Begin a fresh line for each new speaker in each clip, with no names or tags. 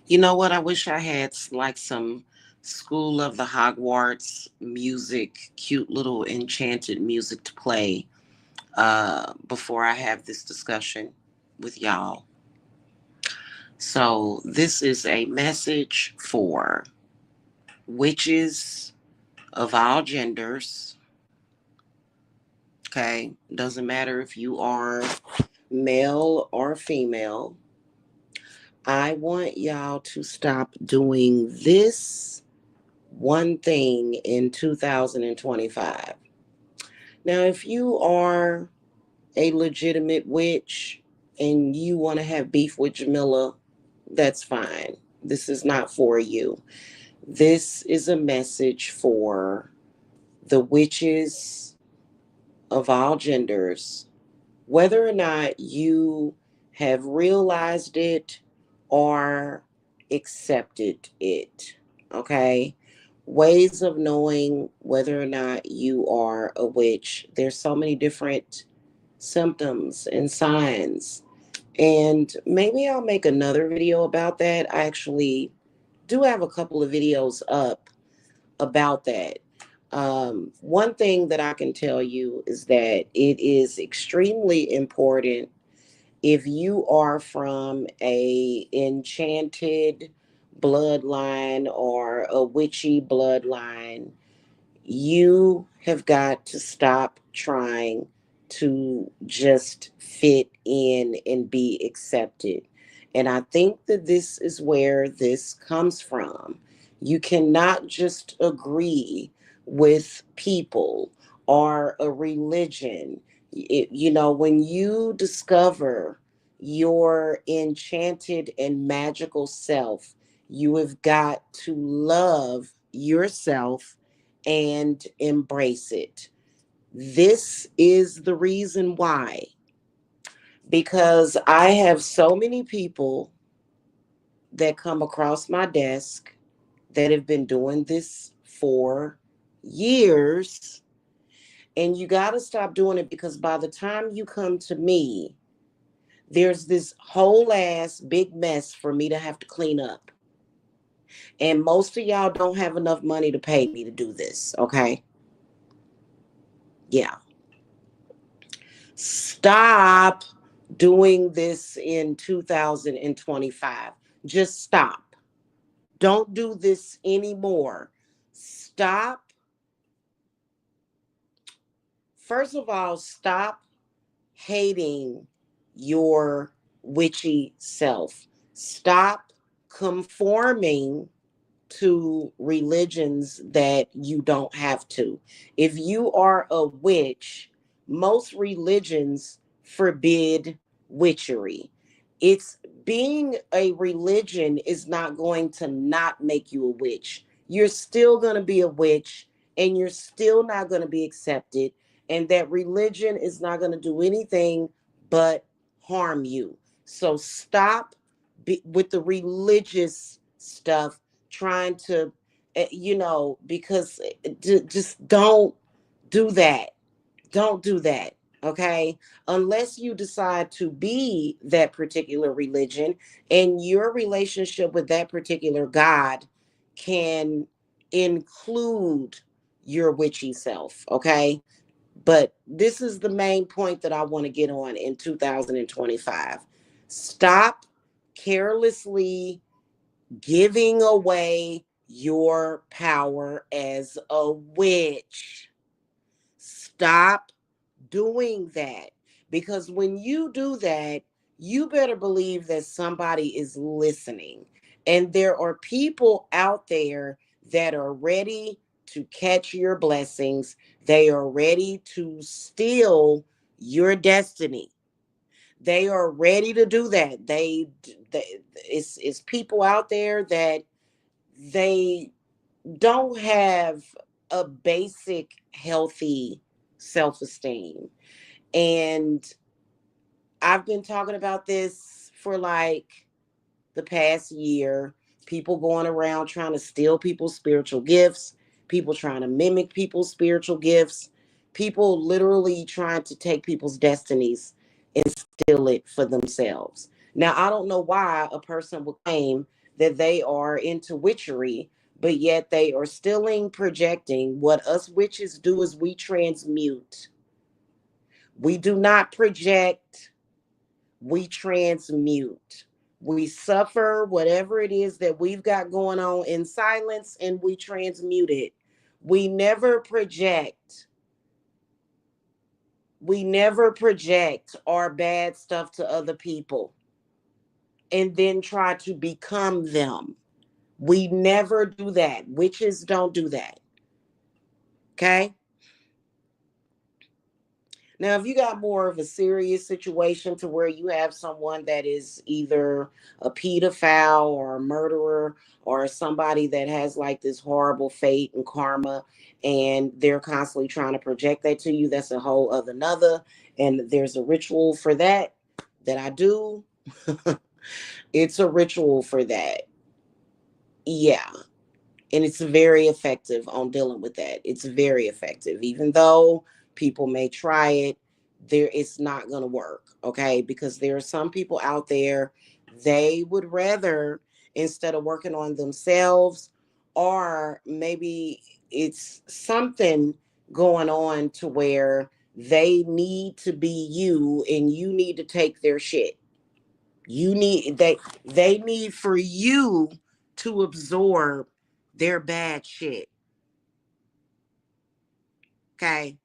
You know what? I wish I had like some School of the Hogwarts music, cute little enchanted music to play before I have this discussion with y'all. So, this is a message for witches of all genders. Okay. Doesn't matter if you are male or female. I want y'all to stop doing this one thing in 2025. Now, if you are a legitimate witch and you want to have beef with Jamila, that's fine. This is not for you. This is a message for the witches of all genders, whether or not you have realized it or accepted it. Okay? Ways of knowing whether or not you are a witch. There's so many different symptoms and signs. And maybe I'll make another video about that. I actually do have a couple of videos up about that. One thing that I can tell you is that it is extremely important if you are from a enchanted bloodline or a witchy bloodline, you have got to stop trying to just fit in and be accepted. And I think that this is where this comes from. You cannot just agree with people or a religion. When you discover your enchanted and magical self, you have got to love yourself and embrace it. This is the reason why. Because I have so many people that come across my desk that have been doing this for years. And you got to stop doing it because by the time you come to me, there's this whole ass big mess for me to have to clean up. And most of y'all don't have enough money to pay me to do this, okay? Yeah. Stop doing this in 2025. Just stop. Don't do this anymore. Stop. First of all, stop hating your witchy self. Stop conforming to religions that you don't have to. If you are a witch, most religions forbid witchery. It's being a religion is not going to not make you a witch. You're still going to be a witch and you're still not going to be accepted. And that religion is not going to do anything but harm you. So stop with the religious stuff trying to, because just don't do that. Don't do that. Okay. Unless you decide to be that particular religion and your relationship with that particular God can include your witchy self. Okay. But this is the main point that I want to get on in 2025. Stop carelessly giving away your power as a witch. Stop doing that. Because when you do that, you better believe that somebody is listening. And there are people out there that are ready to catch your blessings. They are ready to steal your destiny. They are ready to do that. It's people out there that they don't have a basic healthy self-esteem. And I've been talking about this for like the past year. People going around trying to steal people's spiritual gifts, people trying to mimic people's spiritual gifts, people literally trying to take people's destinies and steal it for themselves. Now, I don't know why a person would claim that they are into witchery, but yet they are still projecting. What us witches do is we transmute. We do not project, we transmute. We suffer whatever it is that we've got going on in silence and we transmute it. We never project. We never project our bad stuff to other people and then try to become them. We never do that. Witches don't do that. Okay? Now, if you got more of a serious situation to where you have someone that is either a pedophile or a murderer or somebody that has like this horrible fate and karma and they're constantly trying to project that to you, that's a whole other another. And there's a ritual for that that I do. It's a ritual for that. Yeah. And it's very effective on dealing with that. It's very effective, even though people may try it. There, it's not going to work, okay? Because there are some people out there, they would rather, instead of working on themselves, or maybe it's something going on to where they need to be you and you need to take their shit. You need, they need for you to absorb their bad shit. Okay.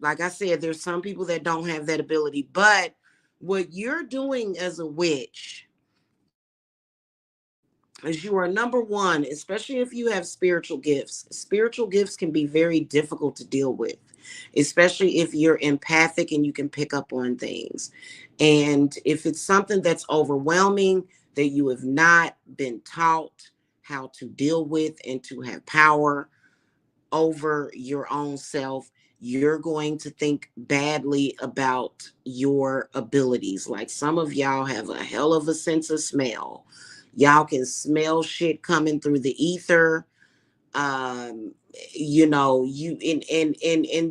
Like I said, there's some people that don't have that ability. But what you're doing as a witch is you are number one, especially if you have spiritual gifts. Spiritual gifts can be very difficult to deal with, especially if you're empathic and you can pick up on things. And if it's something that's overwhelming that you have not been taught how to deal with and to have power over your own self, you're going to think badly about your abilities. Like some of y'all have a hell of a sense of smell. Y'all can smell shit coming through the ether. um you and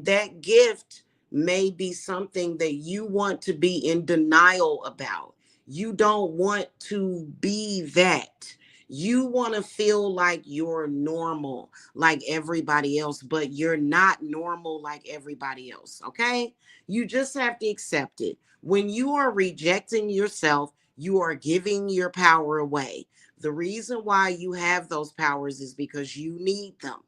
that gift may be something that you want to be in denial about. You don't want to be that. You want to feel like you're normal like everybody else, but you're not normal like everybody else. Okay, you just have to accept it. When you are rejecting yourself, you are giving your power away. The reason why you have those powers is because you need them.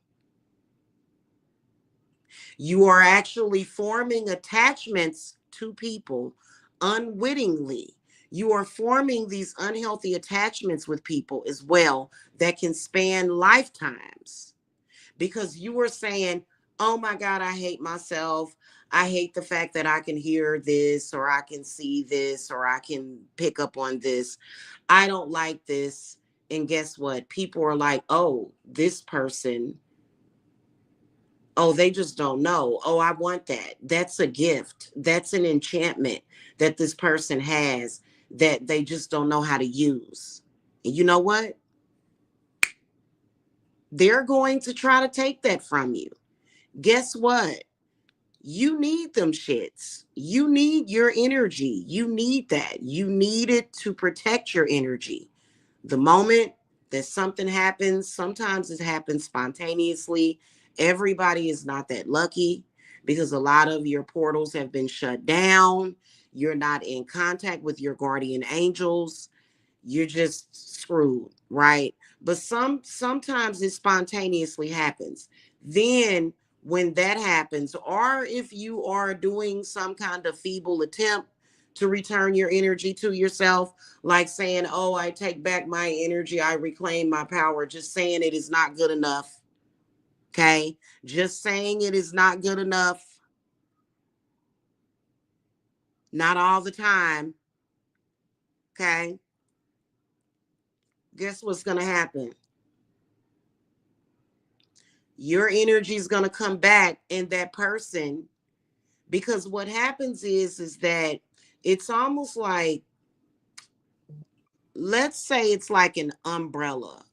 You are actually forming attachments to people unwittingly. You are forming these unhealthy attachments with people as well that can span lifetimes because you are saying, oh my God, I hate myself. I hate the fact that I can hear this or I can see this or I can pick up on this. I don't like this. And guess what? People are like, oh, this person, oh, they just don't know. Oh, I want that. That's a gift. That's an enchantment that this person has that they just don't know how to use. And you know what? They're going to try to take that from you. Guess what? You need them shits. You need your energy. You need that. You need it to protect your energy. The moment that something happens, sometimes it happens spontaneously. Everybody is not that lucky because a lot of your portals have been shut down. You're not in contact with your guardian angels. You're just screwed, right? But sometimes it spontaneously happens. Then when that happens, or if you are doing some kind of feeble attempt to return your energy to yourself, like saying, oh, I take back my energy, I reclaim my power, just saying it is not good enough. Okay. Just saying it is not good enough. Not all the time. Okay. Guess what's going to happen? Your energy is going to come back in that person, because what happens is that it's almost like, let's say it's like an umbrella,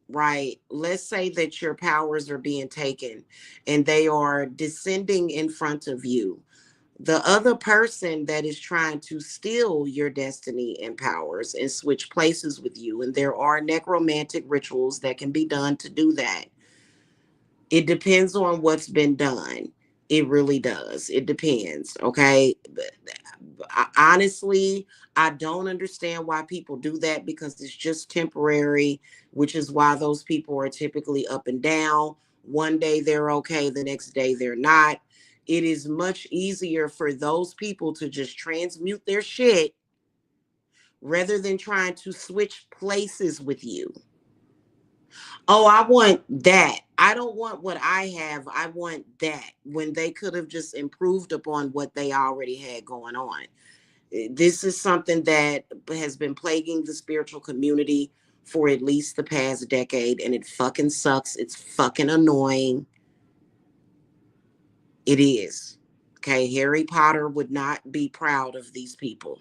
right? Let's say that your powers are being taken and they are descending in front of you. The other person that is trying to steal your destiny and powers and switch places with you, and there are necromantic rituals that can be done to do that. It depends on what's been done. It really does. It depends. Okay. Honestly, I don't understand why people do that, because it's just temporary, which is why those people are typically up and down. One day they're okay, the next day they're not. It is much easier for those people to just transmute their shit rather than trying to switch places with you. Oh, I want that. I don't want what I have. I want that, when they could have just improved upon what they already had going on. This is something that has been plaguing the spiritual community for at least the past decade, and it fucking sucks. It's fucking annoying. It is. Okay, Harry Potter would not be proud of these people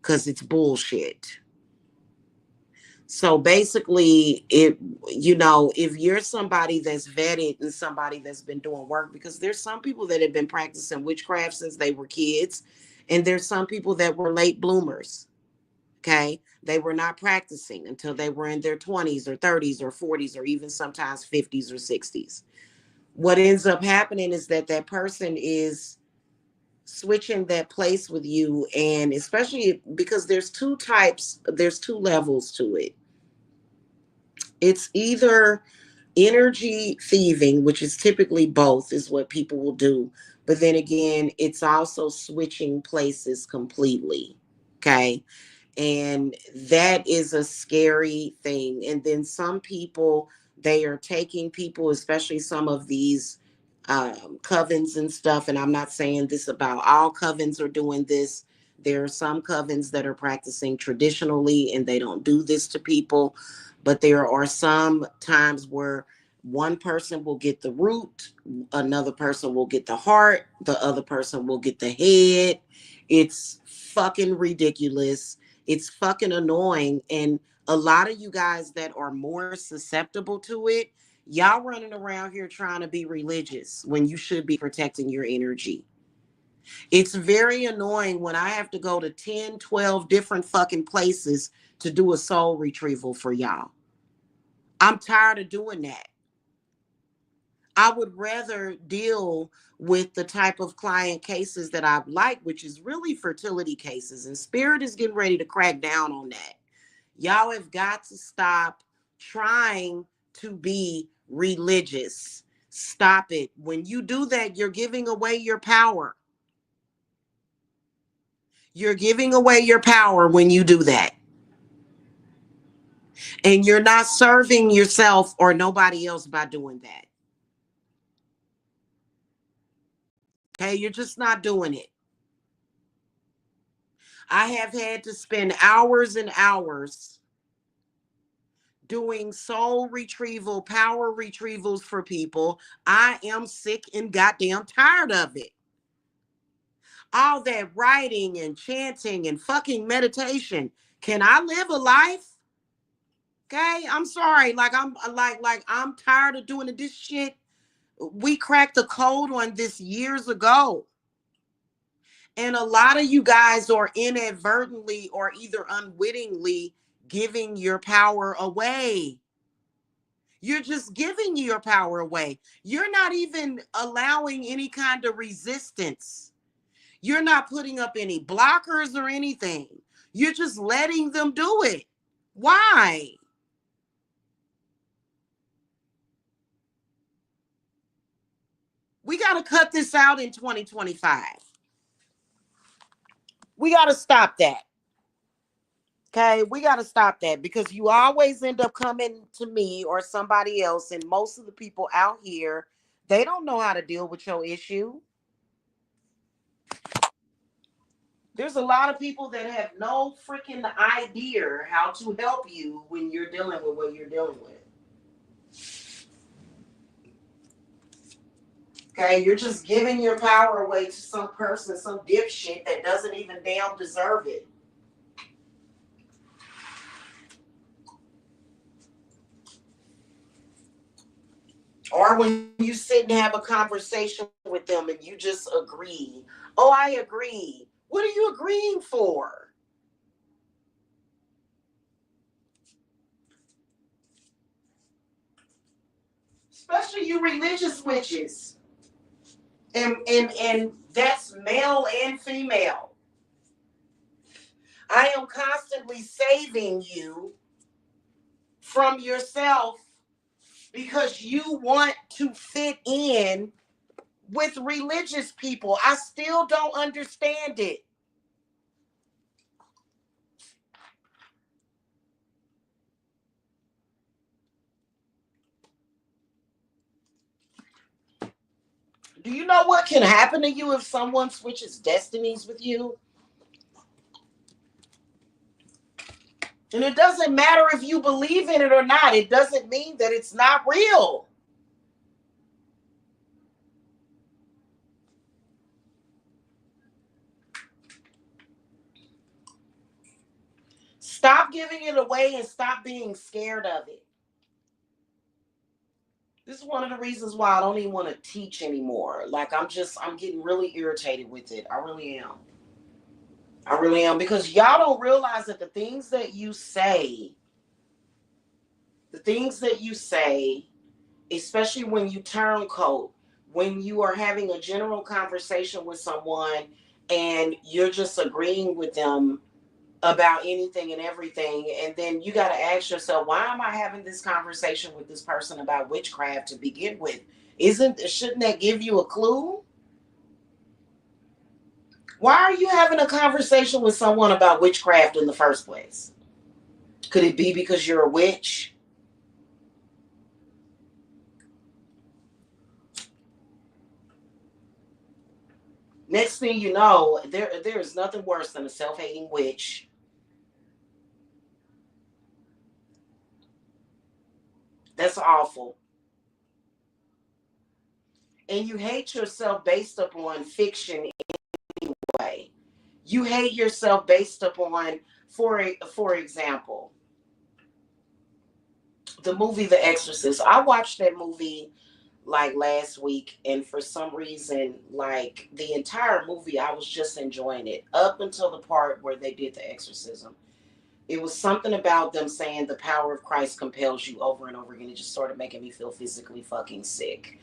because it's bullshit. So basically, if you're somebody that's vetted and somebody that's been doing work, because there's some people that have been practicing witchcraft since they were kids, and there's some people that were late bloomers. Okay. They were not practicing until they were in their 20s or 30s or 40s or even sometimes 50s or 60s. What ends up happening is that that person is switching that place with you. And especially because there's two levels to it. It's either energy thieving, which is typically both, is what people will do. But then again, it's also switching places completely. Okay. And that is a scary thing. And then some people, they are taking people, especially some of these covens and stuff. And I'm not saying this about all covens are doing this. There are some covens that are practicing traditionally and they don't do this to people. But there are some times where one person will get the root, another person will get the heart, the other person will get the head. It's fucking ridiculous. It's fucking annoying. And a lot of you guys that are more susceptible to it, y'all running around here trying to be religious when you should be protecting your energy. It's very annoying when I have to go to 10, 12 different fucking places to do a soul retrieval for y'all. I'm tired of doing that. I would rather deal with the type of client cases that I like, which is really fertility cases. And Spirit is getting ready to crack down on that. Y'all have got to stop trying to be religious. Stop it. When you do that, you're giving away your power. You're giving away your power when you do that. And you're not serving yourself or nobody else by doing that. Okay, you're just not doing it. I have had to spend hours and hours doing soul retrieval, power retrievals for people. I am sick and goddamn tired of it. All that writing and chanting and fucking meditation. Can I live a life? Okay, I'm sorry. I'm tired of doing this shit. We cracked the code on this years ago. And a lot of you guys are inadvertently or either unwittingly giving your power away. You're just giving your power away. You're not even allowing any kind of resistance. You're not putting up any blockers or anything. You're just letting them do it. Why? We got to cut this out in 2025. We got to stop that. Okay, we got to stop that, because you always end up coming to me or somebody else, and most of the people out here, they don't know how to deal with your issue. There's a lot of people that have no freaking idea how to help you when you're dealing with what you're dealing with. Okay, you're just giving your power away to some person, some dipshit that doesn't even damn deserve it. Or when you sit and have a conversation with them and you just agree, oh, I agree. What are you agreeing for? Especially you religious witches. And that's male and female. I am constantly saving you from yourself because you want to fit in with religious people. I still don't understand it. Do you know what can happen to you if someone switches destinies with you? And it doesn't matter if you believe in it or not, it doesn't mean that it's not real. Stop giving it away and stop being scared of it. This is one of the reasons why I don't even want to teach anymore. Like I'm getting really irritated with it. I really am. I really am because y'all don't realize that the things that you say, especially when you turncoat, when you are having a general conversation with someone and you're just agreeing with them about anything and everything, and then you got to ask yourself, why am I having this conversation with this person about witchcraft to begin with? Shouldn't that give you a clue? Why are you having a conversation with someone about witchcraft in the first place? Could it be because you're a witch? Next thing you know, there is nothing worse than a self-hating witch. That's awful. And you hate yourself based upon fiction anyway. You hate yourself based upon, for example, the movie The Exorcist. I watched that movie like last week, and for some reason, like the entire movie, I was just enjoying it up until the part where they did the exorcism. It was something about them saying the power of Christ compels you over and over again. It just started making me feel physically fucking sick.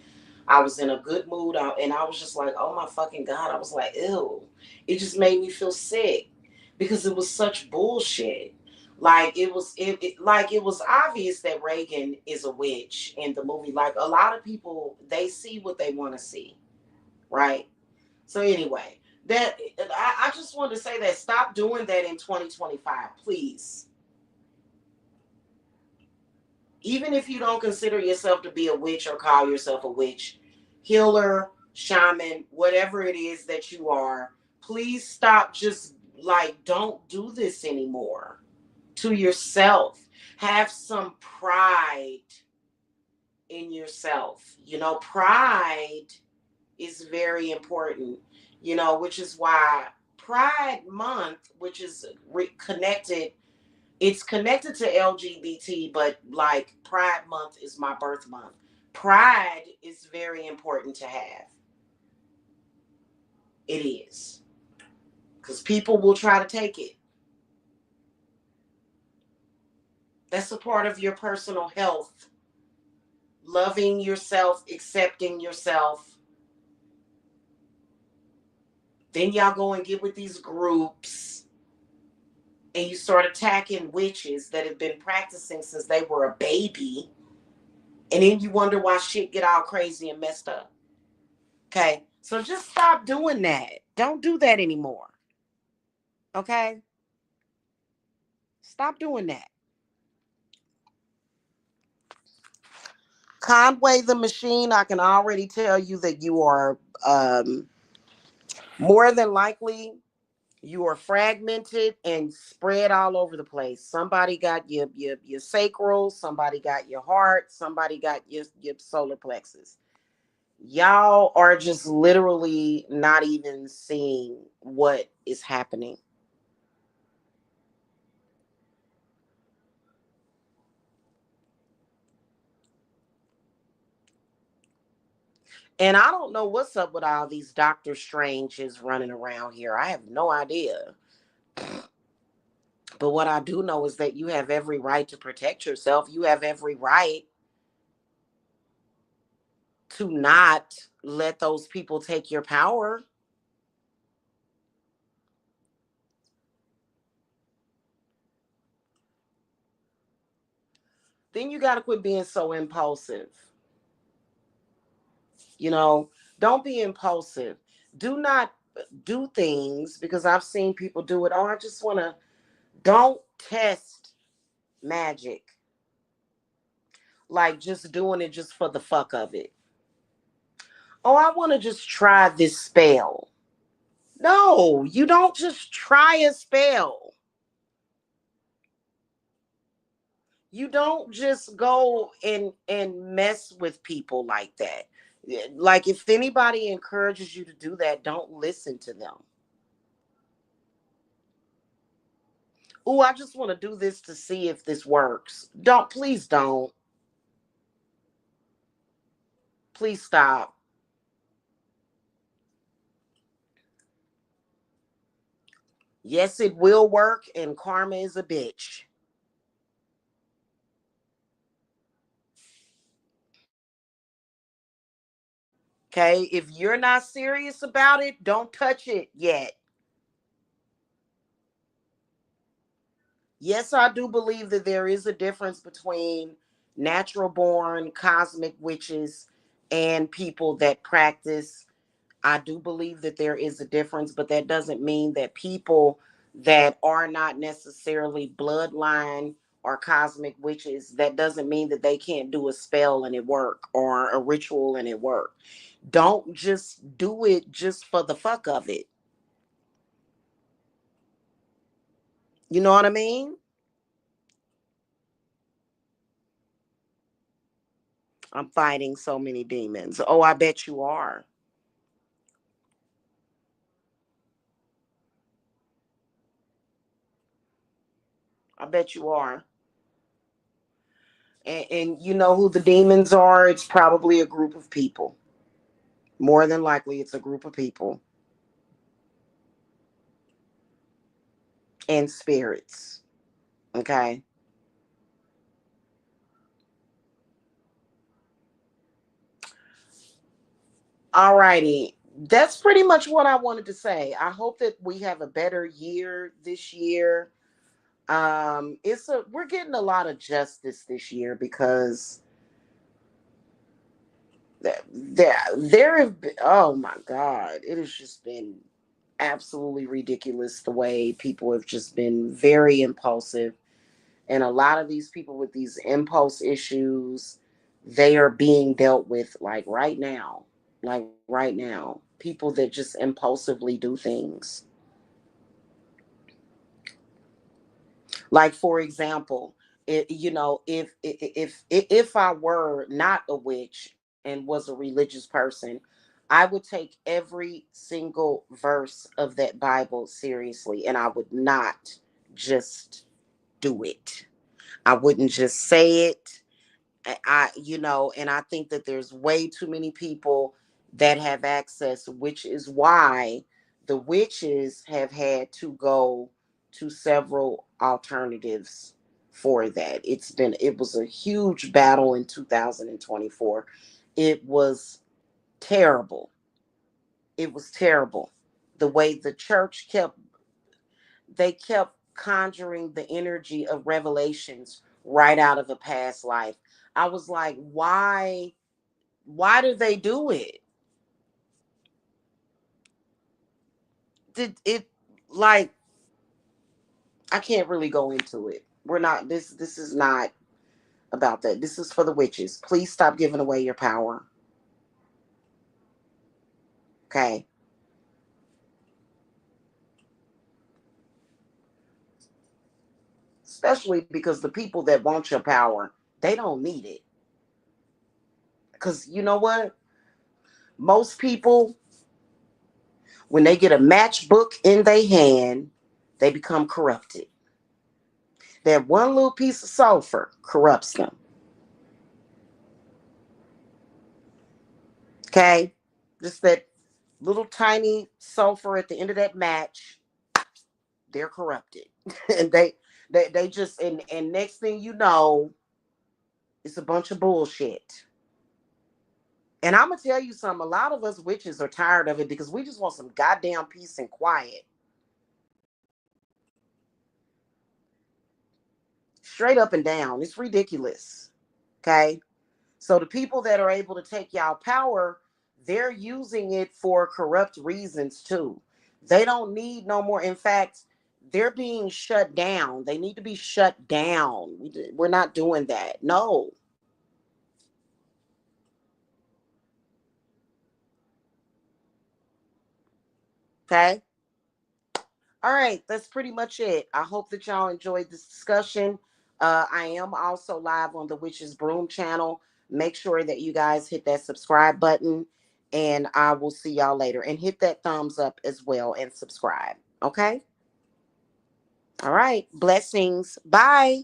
I was in a good mood and I was just like, oh my fucking God. I was like, ew. It just made me feel sick because it was such bullshit. Like it was obvious that Reagan is a witch in the movie. Like a lot of people, they see what they want to see, right? So anyway, that I just wanted to say that stop doing that in 2025, please. Even if you don't consider yourself to be a witch or call yourself a witch, healer, shaman, whatever it is that you are, please stop. Just like, don't do this anymore to yourself. Have some pride in yourself. Pride is very important, which is why Pride Month, which is connected, it's connected to LGBT, but like Pride Month is my birth month. Pride is very important to have. It is. Because people will try to take it. That's a part of your personal health. Loving yourself, accepting yourself. Then y'all go and get with these groups and you start attacking witches that have been practicing since they were a baby. And then you wonder why shit get all crazy and messed up. Okay? So just stop doing that. Don't do that anymore. Okay? Stop doing that. Conway the Machine, I can already tell you that you are more than likely you are fragmented and spread all over the place. Somebody got your sacral, somebody got your heart, somebody got your solar plexus. Y'all are just literally not even seeing what is happening. And I don't know what's up with all these Doctor Stranges running around here. I have no idea. But what I do know is that you have every right to protect yourself. You have every right to not let those people take your power. Then you got to quit being so impulsive. You know, don't be impulsive. Do not do things because I've seen people do it. Oh, I just want to, don't test magic. Like just doing it just for the fuck of it. Oh, I want to just try this spell. No, you don't just try a spell. You don't just go and mess with people like that. Like if anybody encourages you to do that, don't listen to them. Oh, I just want to do this to see if this works. Don't, please don't. Please stop. Yes, it will work, and karma is a bitch. Okay, if you're not serious about it, don't touch it yet. Yes, I do believe that there is a difference between natural born cosmic witches and people that practice. I do believe that there is a difference, but that doesn't mean that people that are not necessarily bloodline or cosmic witches, that doesn't mean that they can't do a spell and it work or a ritual and it work. Don't just do it just for the fuck of it. You know what I mean? I'm fighting so many demons. Oh, I bet you are. I bet you are. And you know who the demons are? It's probably a group of people. More than likely, it's a group of people and spirits. Okay. All righty. That's pretty much what I wanted to say. I hope that we have a better year this year. It's a we're getting a lot of justice this year because there have been, oh my god, it has just been absolutely ridiculous the way people have just been very impulsive. And a lot of these people with these impulse issues, they are being dealt with like right now. Like right now. People that just impulsively do things. Like for example, if I were not a witch and was a religious person, I would take every single verse of that Bible seriously and I would not just do it. I wouldn't just say it. And I think that there's way too many people that have access, which is why the witches have had to go to several alternatives for that. It was a huge battle in 2024. It was terrible. It was terrible. The way the church kept conjuring the energy of revelations right out of a past life. I was like, why do they do it? Did it like I can't really go into it. We're not this is not about that. This is for the witches. Please stop giving away your power. Okay? Especially because the people that want your power, they don't need it. Cuz you know what? Most people when they get a matchbook in their hand, they become corrupted. That one little piece of sulfur corrupts them. Okay? Just that little tiny sulfur at the end of that match, they're corrupted. And they just and next thing you know, it's a bunch of bullshit. And I'm gonna tell you something, a lot of us witches are tired of it because we just want some goddamn peace and quiet. Straight up and down. It's ridiculous. Okay? So the people that are able to take y'all power, they're using it for corrupt reasons too. They don't need no more. In fact, they're being shut down. They need to be shut down. We're not doing that. No. Okay. All right. That's pretty much it. I hope that y'all enjoyed this discussion. I am also live on the Witch's Broom channel. Make sure that you guys hit that subscribe button, and I will see y'all later. And hit that thumbs up as well and subscribe. Okay. All right. Blessings. Bye.